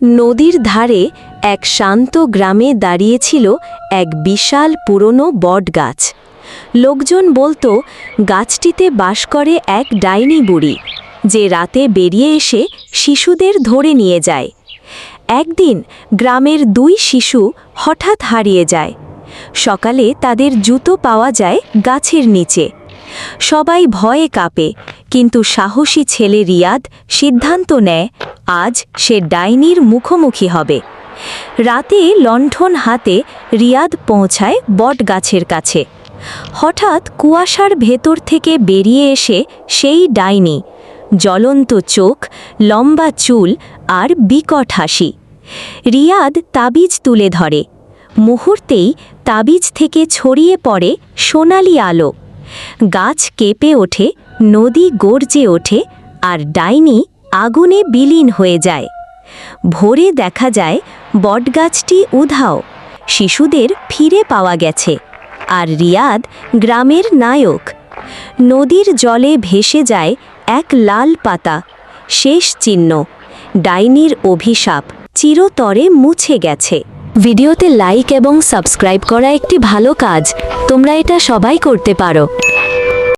নদীর ধারে এক শান্ত গ্রামে দাঁড়িয়েছিল এক বিশাল পুরনো বটগাছ। লোকজন বলতো গাছটিতে বাস করে এক ডাইনি বুড়ি, যে রাতে বেরিয়ে এসে শিশুদের ধরে নিয়ে যায়। একদিন গ্রামের দুই শিশু হঠাৎ হারিয়ে যায়। সকালে তাদের জুতো পাওয়া যায় গাছের নিচে। সবাই ভয়ে কাঁপে, কিন্তু সাহসী ছেলে রিয়াদ সিদ্ধান্ত নেয় আজ সে ডাইনির মুখোমুখি হবে। রাতে লণ্ঠন হাতে রিয়াদ পৌঁছায় বটগাছের কাছে। হঠাৎ কুয়াশার ভেতর থেকে বেরিয়ে এসে সেই ডাইনি, জ্বলন্ত চোখ, লম্বা চুল আর বিকট হাসি। রিয়াদ তাবিজ তুলে ধরে। মুহূর্তেই তাবিজ থেকে ছড়িয়ে পড়ে সোনালি আলো। গাছ কেঁপে ওঠে, নদী গর্জে ওঠে, আর ডাইনি আগুনে বিলীন হয়ে যায়। ভোরে দেখা যায় বটগাছটি উধাও, শিশুদের ফিরে পাওয়া গেছে, আর রিয়াদ গ্রামের নায়ক। নদীর জলে ভেসে যায় এক লাল পাতা, শেষ চিহ্ন। ডাইনির অভিশাপ চিরতরে মুছে গেছে। ভিডিওতে লাইক এবং সাবস্ক্রাইব করা একটি ভালো কাজ, তোমরা এটা সবাই করতে পারো।